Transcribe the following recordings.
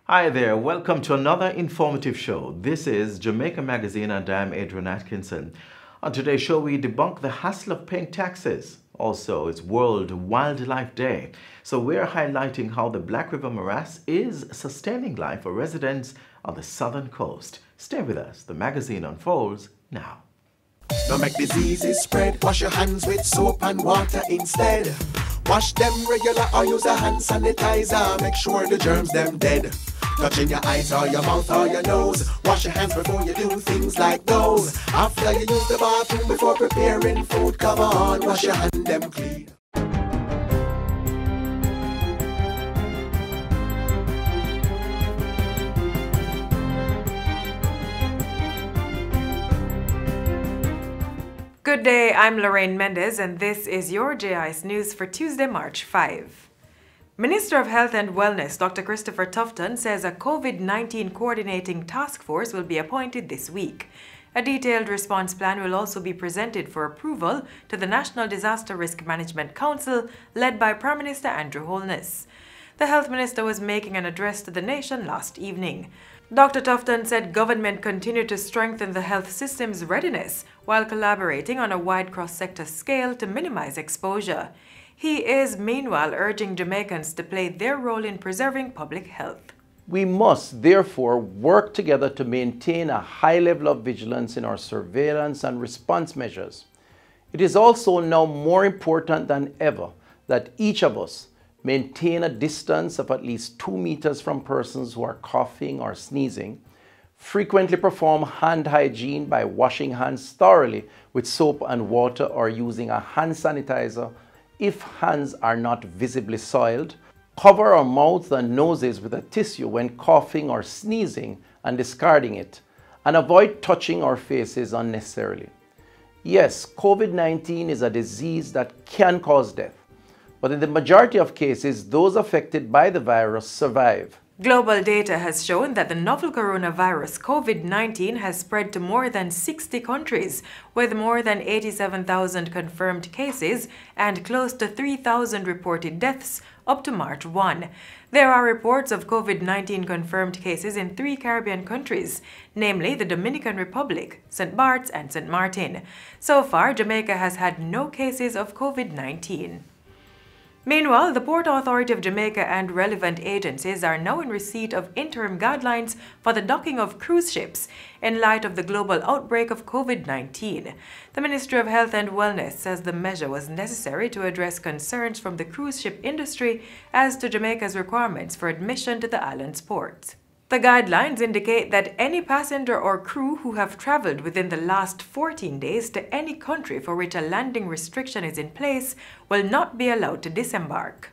Hi there, welcome to another informative show. This is Jamaica Magazine and I'm Adrian Atkinson. On today's show, we debunk the hassle of paying taxes. Also, it's World Wildlife Day. So we're highlighting how the Black River morass is sustaining life for residents on the southern coast. Stay with us. The magazine unfolds now. Don't make diseases spread. Wash your hands with soap and water instead. Wash them regular or use a hand sanitizer. Make sure the germs them dead. Touching your eyes or your mouth or your nose. Wash your hands before you do things like those. After you use the bathroom before preparing food, come on, wash your hand them clean. Good day, I'm Lorraine Mendez and this is your JIS News for Tuesday, March 5. Minister of Health and Wellness Dr. Christopher Tufton says a COVID-19 coordinating task force will be appointed this week. A detailed response plan will also be presented for approval to the National Disaster Risk Management Council led by Prime Minister Andrew Holness. The Health Minister was making an address to the nation last evening. Dr. Tufton said government continued to strengthen the health system's readiness while collaborating on a wide cross-sector scale to minimize exposure. He is, meanwhile, urging Jamaicans to play their role in preserving public health. We must, therefore, work together to maintain a high level of vigilance in our surveillance and response measures. It is also now more important than ever that each of us maintain a distance of at least 2 meters from persons who are coughing or sneezing, frequently perform hand hygiene by washing hands thoroughly with soap and water or using a hand sanitizer if hands are not visibly soiled, cover our mouths and noses with a tissue when coughing or sneezing and discarding it, and avoid touching our faces unnecessarily. Yes, COVID-19 is a disease that can cause death, but in the majority of cases, those affected by the virus survive. Global data has shown that the novel coronavirus COVID-19 has spread to more than 60 countries, with more than 87,000 confirmed cases and close to 3,000 reported deaths up to March 1. There are reports of COVID-19 confirmed cases in 3 Caribbean countries, namely the Dominican Republic, St. Bart's and St. Martin. So far, Jamaica has had no cases of COVID-19. Meanwhile, the Port Authority of Jamaica and relevant agencies are now in receipt of interim guidelines for the docking of cruise ships in light of the global outbreak of COVID-19. The Ministry of Health and Wellness says the measure was necessary to address concerns from the cruise ship industry as to Jamaica's requirements for admission to the island's ports. The guidelines indicate that any passenger or crew who have traveled within the last 14 days to any country for which a landing restriction is in place will not be allowed to disembark.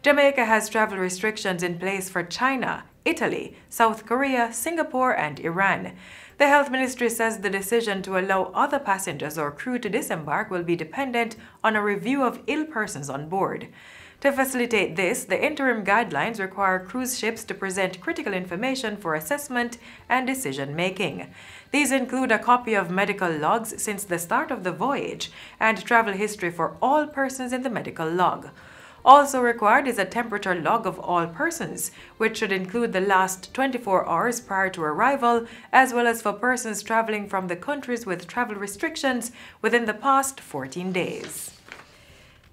Jamaica has travel restrictions in place for China, Italy, South Korea, Singapore, and Iran. The Health Ministry says the decision to allow other passengers or crew to disembark will be dependent on a review of ill persons on board. To facilitate this, the interim guidelines require cruise ships to present critical information for assessment and decision-making. These include a copy of medical logs since the start of the voyage and travel history for all persons in the medical log. Also required is a temperature log of all persons, which should include the last 24 hours prior to arrival, as well as for persons traveling from the countries with travel restrictions within the past 14 days.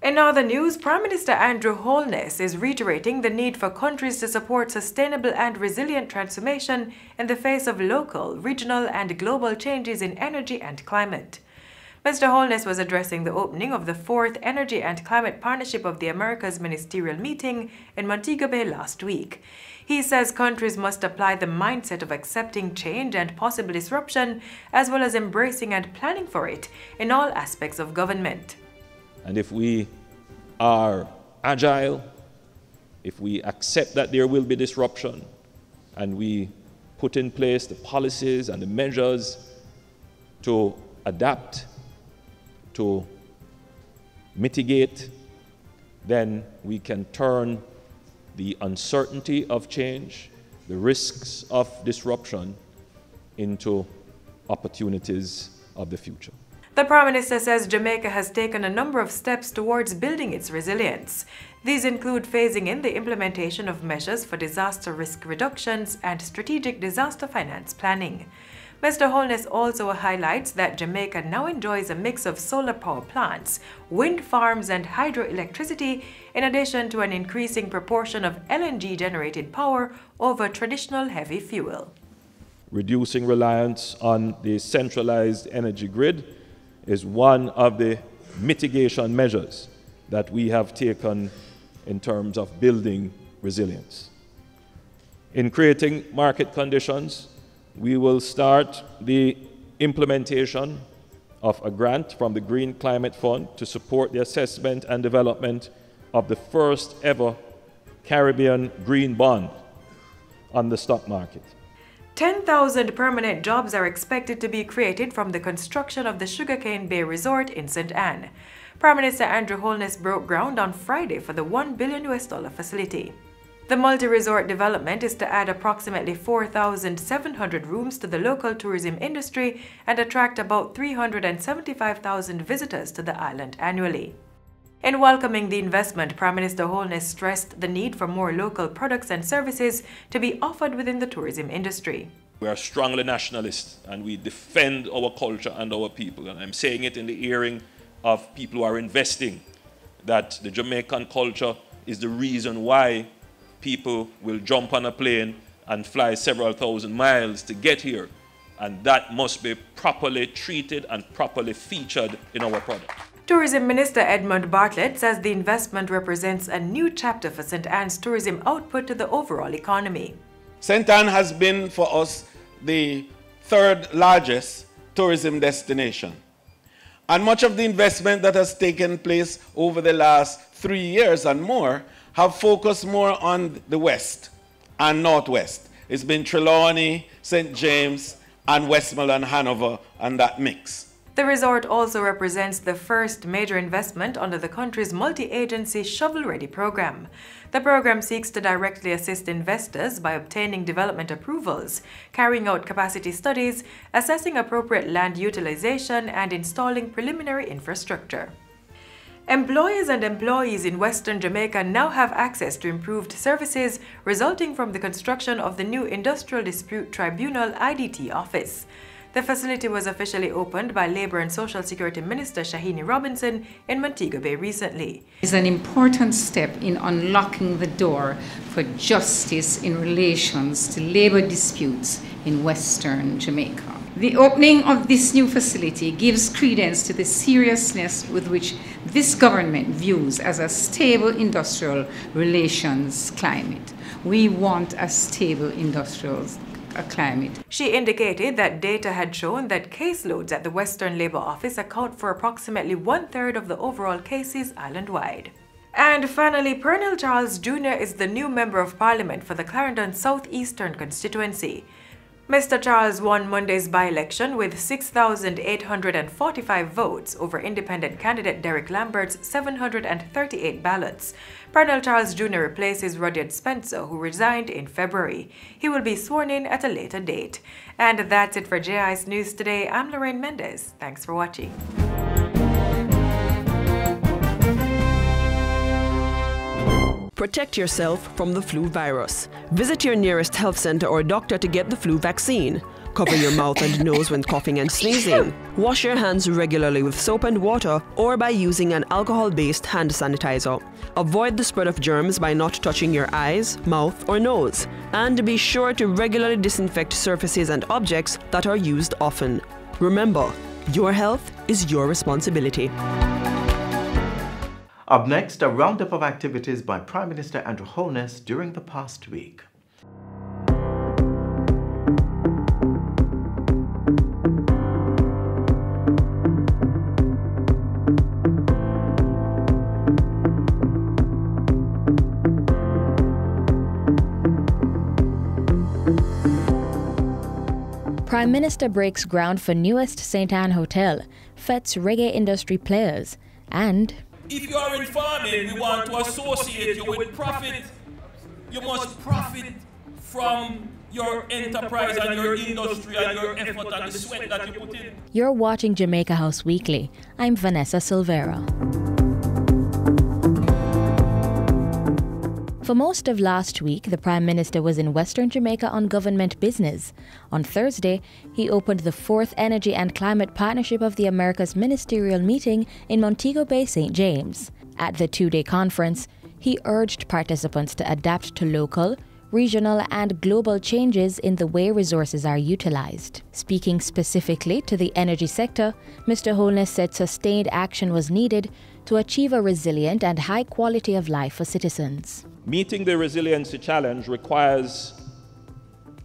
In other news, Prime Minister Andrew Holness is reiterating the need for countries to support sustainable and resilient transformation in the face of local, regional, and global changes in energy and climate. Mr. Holness was addressing the opening of the 4th Energy and Climate Partnership of the Americas Ministerial Meeting in Montego Bay last week. He says countries must apply the mindset of accepting change and possible disruption, as well as embracing and planning for it in all aspects of government. And if we are agile, if we accept that there will be disruption, and we put in place the policies and the measures to adapt, to mitigate, then we can turn the uncertainty of change, the risks of disruption, into opportunities of the future. The Prime Minister says Jamaica has taken a number of steps towards building its resilience. These include phasing in the implementation of measures for disaster risk reductions and strategic disaster finance planning. Mr. Holness also highlights that Jamaica now enjoys a mix of solar power plants, wind farms, and hydroelectricity, in addition to an increasing proportion of LNG-generated power over traditional heavy fuel. Reducing reliance on the centralized energy grid is one of the mitigation measures that we have taken in terms of building resilience. In creating market conditions, we will start the implementation of a grant from the Green Climate Fund to support the assessment and development of the first ever Caribbean green bond on the stock market. 10,000 permanent jobs are expected to be created from the construction of the Sugarcane Bay Resort in St. Anne. Prime Minister Andrew Holness broke ground on Friday for the $1 billion facility. The multi-resort development is to add approximately 4,700 rooms to the local tourism industry and attract about 375,000 visitors to the island annually. In welcoming the investment, Prime Minister Holness stressed the need for more local products and services to be offered within the tourism industry. We are strongly nationalists and we defend our culture and our people. And I'm saying it in the hearing of people who are investing, that the Jamaican culture is the reason why people will jump on a plane and fly several thousand miles to get here. And that must be properly treated and properly featured in our product. Tourism Minister Edmund Bartlett says the investment represents a new chapter for St. Anne's tourism output to the overall economy. St. Anne has been for us the third largest tourism destination. And much of the investment that has taken place over the last 3 years and more have focused more on the west and northwest. It's been Trelawney, St. James, and Westmoreland, Hanover, and that mix. The resort also represents the first major investment under the country's multi-agency shovel-ready program. The program seeks to directly assist investors by obtaining development approvals, carrying out capacity studies, assessing appropriate land utilization, and installing preliminary infrastructure. Employers and employees in Western Jamaica now have access to improved services resulting from the construction of the new Industrial Dispute Tribunal IDT office. The facility was officially opened by Labour and Social Security Minister Shahini Robinson in Montego Bay recently. It's an important step in unlocking the door for justice in relations to labour disputes in Western Jamaica. The opening of this new facility gives credence to the seriousness with which this government views as a stable industrial relations climate. We want a stable industrial climate. She indicated that data had shown that caseloads at the Western Labour Office account for approximately 1/3 of the overall cases island-wide. And finally, Pernell Charles Jr. is the new Member of Parliament for the Clarendon South-Eastern constituency. Mr. Charles won Monday's by-election with 6,845 votes over independent candidate Derek Lambert's 738 ballots. Pernell Charles Jr. replaces Rudyard Spencer, who resigned in February. He will be sworn in at a later date. And that's it for JI's News Today. I'm Lorraine Mendez. Thanks for watching. Protect yourself from the flu virus. Visit your nearest health center or doctor to get the flu vaccine. Cover your mouth and nose when coughing and sneezing. Wash your hands regularly with soap and water or by using an alcohol-based hand sanitizer. Avoid the spread of germs by not touching your eyes, mouth, or nose. And be sure to regularly disinfect surfaces and objects that are used often. Remember, your health is your responsibility. Up next, a roundup of activities by Prime Minister Andrew Holness during the past week. Prime Minister breaks ground for newest St. Anne Hotel, fetes reggae industry players, and if you are in farming, we want to associate you with profit. You must profit from your enterprise and your industry and your effort and the sweat that you put in. You're watching Jamaica House Weekly. I'm Vanessa Silvera. For most of last week, the Prime Minister was in Western Jamaica on government business. On Thursday, he opened the 4th Energy and Climate Partnership of the Americas Ministerial Meeting in Montego Bay, St. James. At the 2-day conference, he urged participants to adapt to local, regional and global changes in the way resources are utilized. Speaking specifically to the energy sector, Mr. Holness said sustained action was needed to achieve a resilient and high quality of life for citizens. Meeting the resiliency challenge requires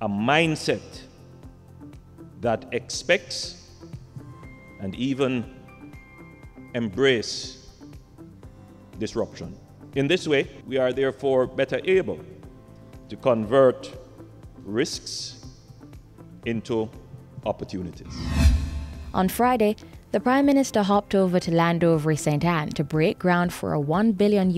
a mindset that expects and even embrace disruption. In this way, we are therefore better able to convert risks into opportunities. On Friday, the Prime Minister hopped over to Landover, St. Anne to break ground for a $1 billion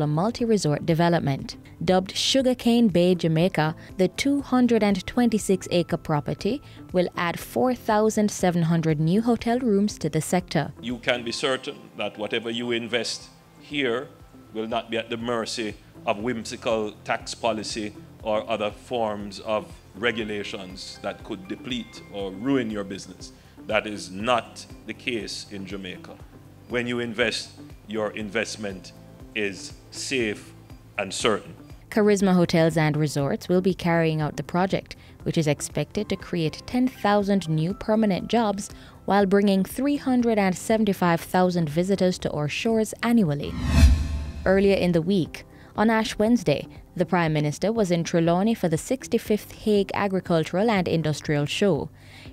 multi-resort development. Dubbed Sugarcane Bay, Jamaica, the 226-acre property will add 4,700 new hotel rooms to the sector. You can be certain that whatever you invest here will not be at the mercy of whimsical tax policy or other forms of regulations that could deplete or ruin your business. That is not the case in Jamaica. When you invest, your investment is safe and certain. Charisma Hotels and Resorts will be carrying out the project, which is expected to create 10,000 new permanent jobs while bringing 375,000 visitors to our shores annually. Earlier in the week, on Ash Wednesday, the Prime Minister was in Trelawney for the 65th Hague Agricultural and Industrial Show.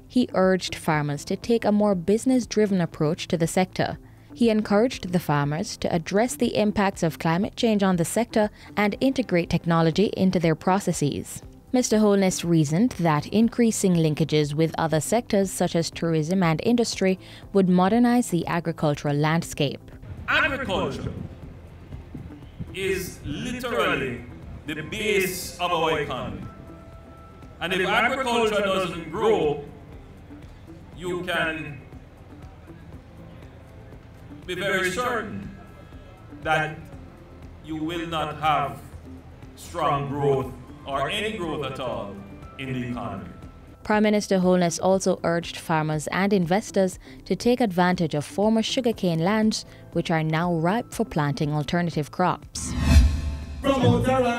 He urged farmers to take a more business-driven approach to the sector. He encouraged the farmers to address the impacts of climate change on the sector and integrate technology into their processes. Mr. Holness reasoned that increasing linkages with other sectors such as tourism and industry would modernize the agricultural landscape. Agriculture is literally the base of our economy. And if agriculture doesn't grow, you can be very certain that you will not have strong growth or any growth at all in the economy. Prime Minister Holness also urged farmers and investors to take advantage of former sugarcane lands, which are now ripe for planting alternative crops. One more time.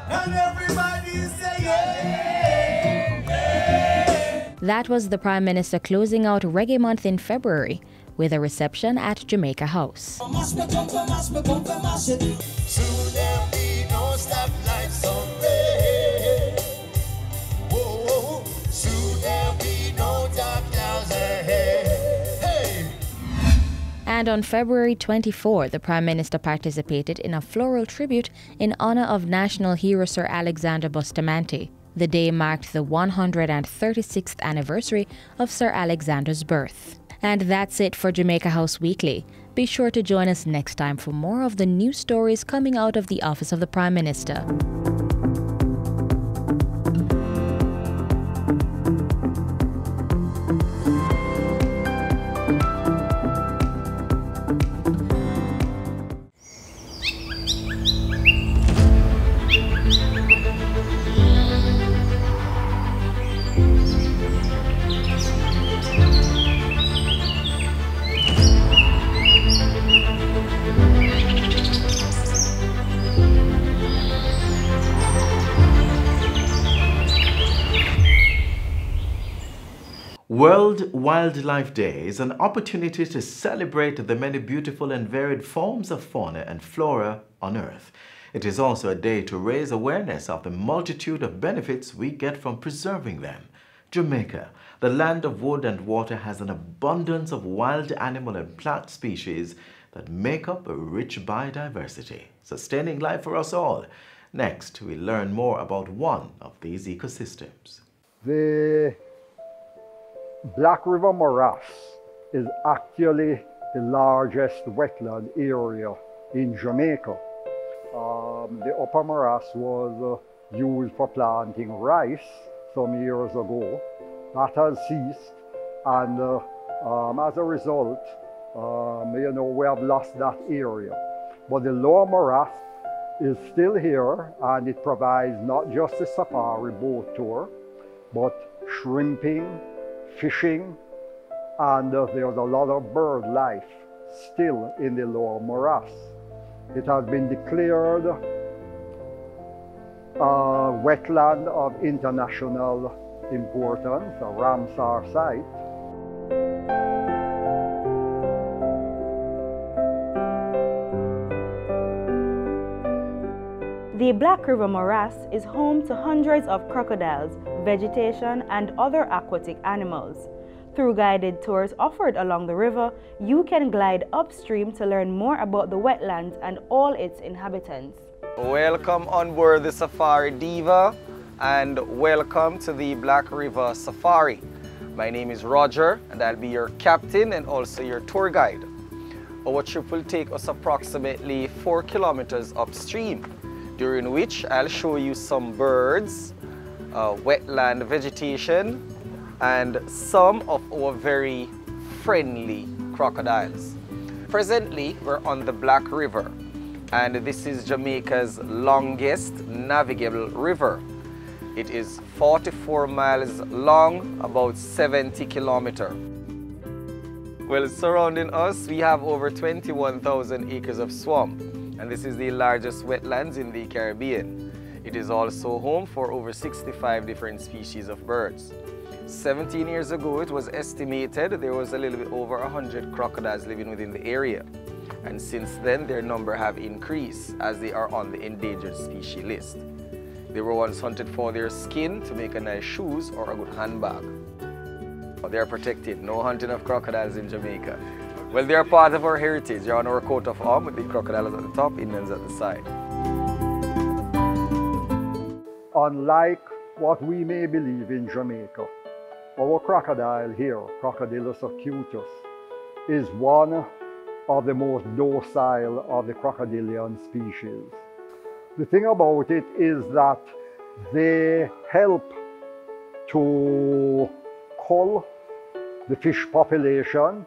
And everybody say yeah. That was the Prime Minister closing out Reggae Month in February with a reception at Jamaica House. And on February 24, the Prime Minister participated in a floral tribute in honor of national hero Sir Alexander Bustamante. The day marked the 136th anniversary of Sir Alexander's birth. And that's it for Jamaica House Weekly. Be sure to join us next time for more of the news stories coming out of the Office of the Prime Minister. World Wildlife Day is an opportunity to celebrate the many beautiful and varied forms of fauna and flora on Earth. It is also a day to raise awareness of the multitude of benefits we get from preserving them. Jamaica, the land of wood and water, has an abundance of wild animal and plant species that make up a rich biodiversity, sustaining life for us all. Next, we learn more about one of these ecosystems. The Black River Morass is actually the largest wetland area in Jamaica. the upper morass was used for planting rice some years ago. That has ceased, and as a result, we have lost that area. But the lower morass is still here, and it provides not just a safari boat tour, but shrimping, fishing, and there's a lot of bird life still in the lower morass. It has been declared a wetland of international importance, a Ramsar site. The Black River Morass is home to hundreds of crocodiles, vegetation, and other aquatic animals. Through guided tours offered along the river, you can glide upstream to learn more about the wetlands and all its inhabitants. Welcome on board the Safari Diva, and welcome to the Black River Safari. My name is Roger, and I'll be your captain and also your tour guide. Our trip will take us approximately 4 kilometers upstream, during which I'll show you some birds, wetland vegetation, and some of our very friendly crocodiles. Presently, we're on the Black River, and this is Jamaica's longest navigable river. It is 44 miles long, about 70 kilometers. Well, surrounding us, we have over 21,000 acres of swamp, and this is the largest wetlands in the Caribbean. It is also home for over 65 different species of birds. 17 years ago, it was estimated there was a little bit over 100 crocodiles living within the area. And since then, their number have increased as they are on the endangered species list. They were once hunted for their skin to make a nice shoes or a good handbag. They are protected. No hunting of crocodiles in Jamaica. Well, they are part of our heritage. They're on our coat of arms with the crocodiles at the top, Indians at the side. Unlike what we may believe in Jamaica, our crocodile here, Crocodilus acutus, is one of the most docile of the crocodilian species. The thing about it is that they help to cull the fish population,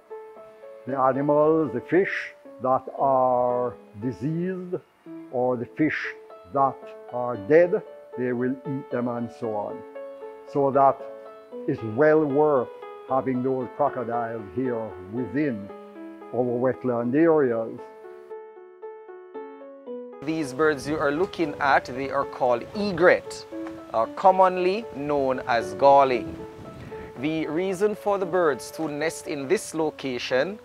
the animals, the fish that are diseased or the fish that are dead, they will eat them and so on. So that it's well worth having those crocodiles here within our wetland areas. These birds you are looking at, they are called egret, commonly known as galling. The reason for the birds to nest in this location,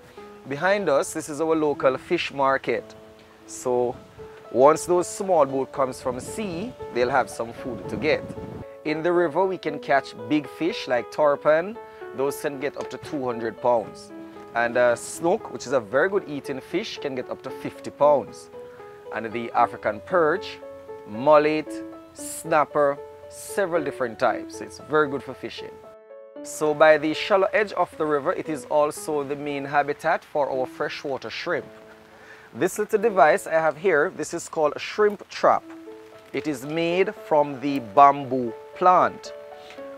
behind us, this is our local fish market. So once those small boat comes from sea, they'll have some food to get. In the river, we can catch big fish like tarpon. Those can get up to 200 pounds. And snook, which is a very good eating fish, can get up to 50 pounds. And the African perch, mullet, snapper, several different types. It's very good for fishing. So by the shallow edge of the river, it is also the main habitat for our freshwater shrimp. This little device I have here, this is called a shrimp trap. It is made from the bamboo plant.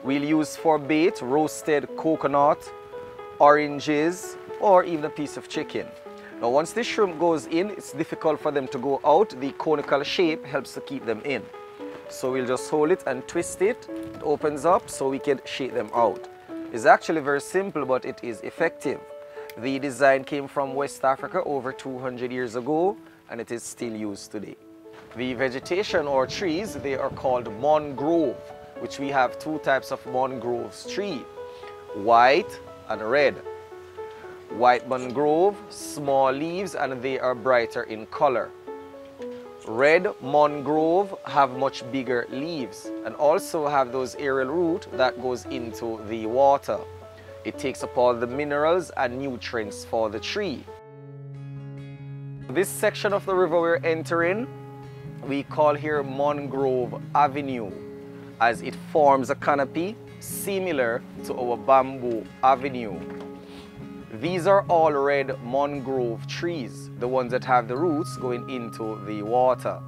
We'll use for bait roasted coconut, oranges, or even a piece of chicken. Now once the shrimp goes in, it's difficult for them to go out. The conical shape helps to keep them in. So we'll just hold it and twist it. It opens up so we can shake them out. It's actually very simple, but it is effective. The design came from West Africa over 200 years ago, and it is still used today. The vegetation or trees, they are called mangrove, which we have two types of mangroves tree, white and red. White mangrove, small leaves, and they are brighter in color. Red mangrove have much bigger leaves and also have those aerial root that goes into the water. It takes up all the minerals and nutrients for the tree. This section of the river we're entering, we call here Mangrove Avenue, as it forms a canopy similar to our Bamboo Avenue. These are all red mangrove trees, the ones that have the roots going into the water.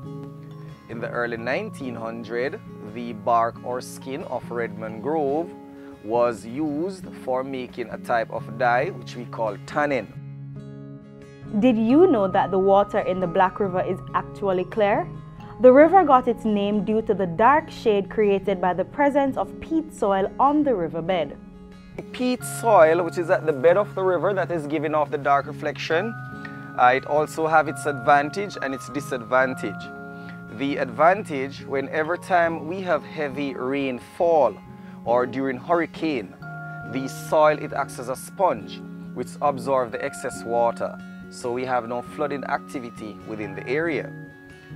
In the early 1900s, the bark or skin of red mangrove was used for making a type of dye which we call tannin. Did you know that the water in the Black River is actually clear? The river got its name due to the dark shade created by the presence of peat soil on the riverbed. Peat soil, which is at the bed of the river, that is giving off the dark reflection, it also has its advantage and its disadvantage. The advantage, whenever time we have heavy rainfall or during hurricane, the soil, it acts as a sponge which absorbs the excess water, so we have no flooding activity within the area.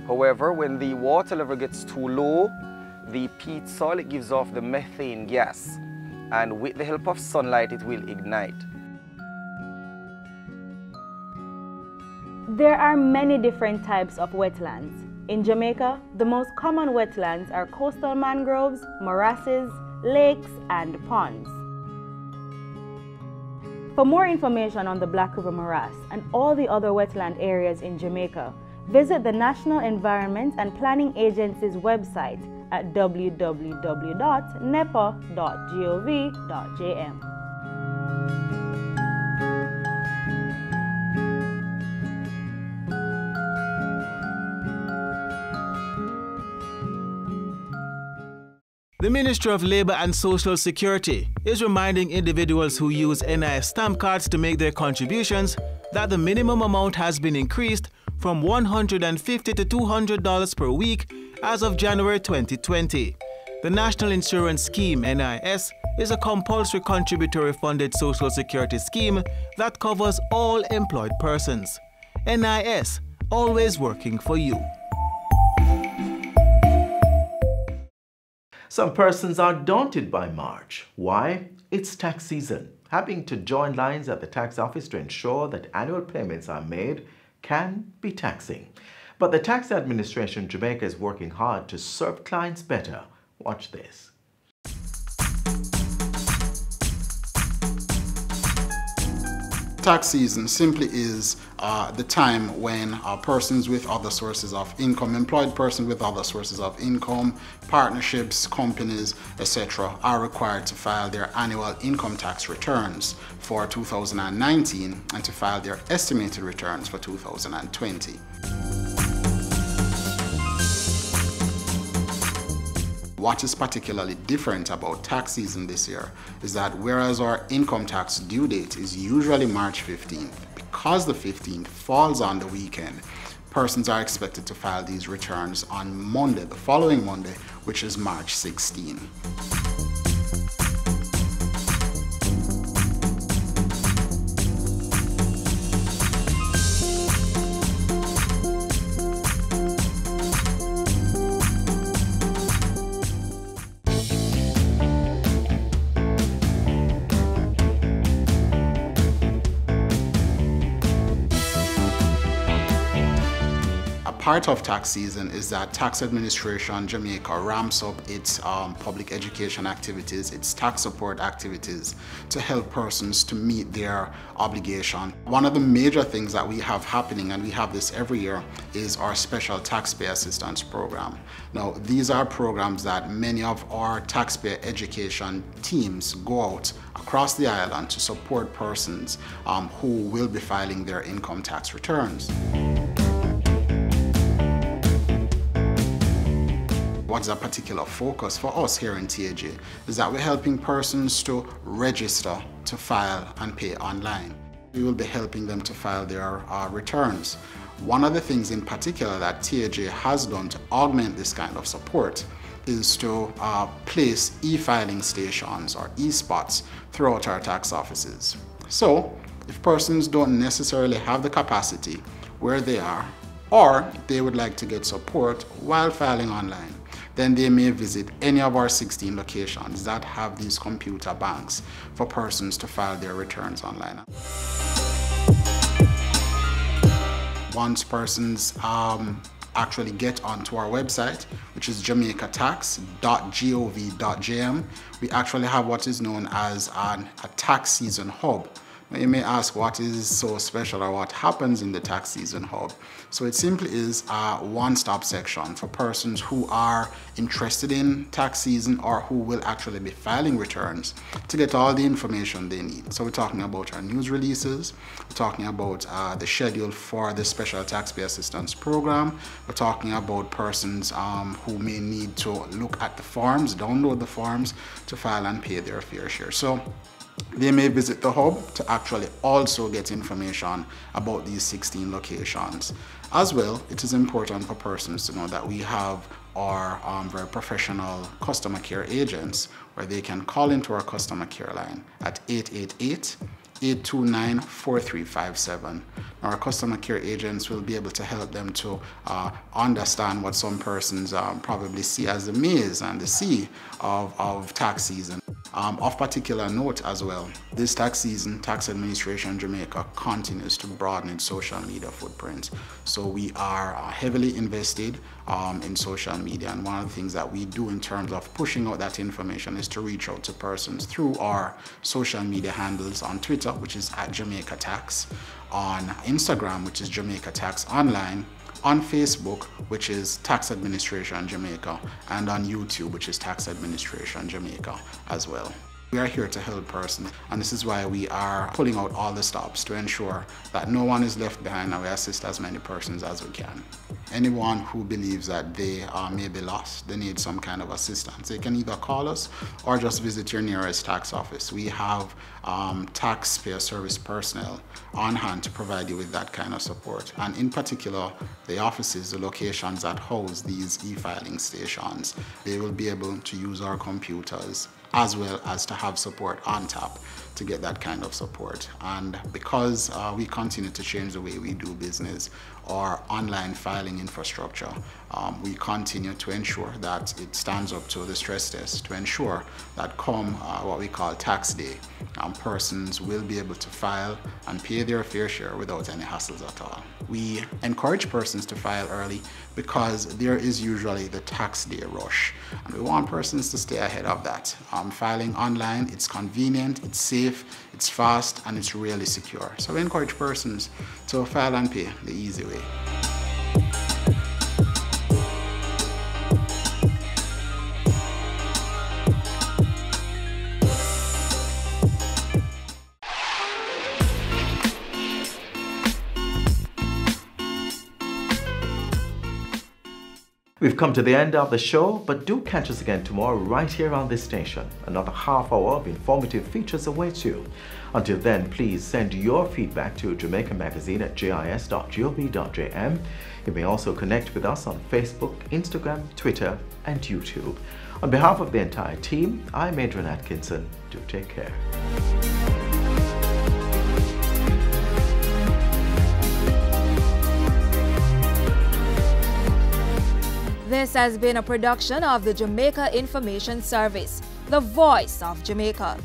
However, when the water level gets too low, the peat soil, it gives off the methane gas, and with the help of sunlight it will ignite. There are many different types of wetlands. In Jamaica, the most common wetlands are coastal mangroves, morasses, lakes, and ponds. For more information on the Black River Morass and all the other wetland areas in Jamaica, visit the National Environment and Planning Agency's website at www.nepa.gov.jm. The Ministry of Labour and Social Security is reminding individuals who use NIS stamp cards to make their contributions that the minimum amount has been increased from $150 to $200 per week as of January 2020. The National Insurance Scheme, NIS, is a compulsory contributory funded social security scheme that covers all employed persons. NIS, always working for you. Some persons are daunted by March. Why? It's tax season. Having to join lines at the tax office to ensure that annual payments are made can be taxing. But the Tax Administration Jamaica is working hard to serve clients better. Watch this. Tax season simply is the time when persons with other sources of income, employed persons with other sources of income, partnerships, companies, etc. are required to file their annual income tax returns for 2019 and to file their estimated returns for 2020. What is particularly different about tax season this year is that whereas our income tax due date is usually March 15th, because the 15th falls on the weekend, persons are expected to file these returns on Monday, the following Monday, which is March 16. Part of tax season is that Tax Administration Jamaica ramps up its public education activities, its tax support activities to help persons to meet their obligation. One of the major things that we have happening, and we have this every year, is our special taxpayer assistance program. Now, these are programs that many of our taxpayer education teams go out across the island to support persons who will be filing their income tax returns. What's a particular focus for us here in TAJ is that we're helping persons to register, to file and pay online. We will be helping them to file their returns. One of the things in particular that TAJ has done to augment this kind of support is to place e-filing stations or e-spots throughout our tax offices. So if persons don't necessarily have the capacity where they are, or they would like to get support while filing online, then they may visit any of our 16 locations that have these computer banks for persons to file their returns online. Once persons actually get onto our website, which is jamaicatax.gov.jm, we actually have what is known as a tax season hub. Now you may ask what is so special or what happens in the tax season hub. So it simply is a one-stop section for persons who are interested in tax season or who will actually be filing returns to get all the information they need. So we're talking about our news releases, we're talking about the schedule for the Special Taxpayer Assistance Program, we're talking about persons who may need to look at the forms, download the forms to file and pay their fair share. So they may visit the hub to actually also get information about these 16 locations. As well, it is important for persons to know that we have our very professional customer care agents where they can call into our customer care line at 888-829-4357. Our customer care agents will be able to help them to understand what some persons probably see as the maze and the sea of tax season. Of particular note as well, this tax season, Tax Administration Jamaica continues to broaden its social media footprint. So we are heavily invested in social media, and one of the things that we do in terms of pushing out that information is to reach out to persons through our social media handles on Twitter, which is @Jamaica Tax, on Instagram, which is Jamaica Tax Online, on Facebook, which is Tax Administration Jamaica, and on YouTube, which is Tax Administration Jamaica as well. We are here to help persons, and this is why we are pulling out all the stops to ensure that no one is left behind, and we assist as many persons as we can. Anyone who believes that they may be lost, they need some kind of assistance, they can either call us or just visit your nearest tax office. We have taxpayer service personnel on hand to provide you with that kind of support. And in particular, the offices, the locations that house these e-filing stations, they will be able to use our computers as well as to have support on tap to get that kind of support. And because we continue to change the way we do business, our online filing infrastructure, we continue to ensure that it stands up to the stress test to ensure that come what we call tax day, persons will be able to file and pay their fair share without any hassles at all. We encourage persons to file early because there is usually the tax day rush, and we want persons to stay ahead of that. Filing online, it's convenient, it's safe, it's fast, and it's really secure. So we encourage persons to file and pay the easy way. We've come to the end of the show, but do catch us again tomorrow right here on this station. Another half hour of informative features awaits you. Until then, please send your feedback to Jamaica Magazine at jis.gov.jm. You may also connect with us on Facebook, Instagram, Twitter, and YouTube. On behalf of the entire team, I'm Adrian Atkinson. Do take care. This has been a production of the Jamaica Information Service, the voice of Jamaica.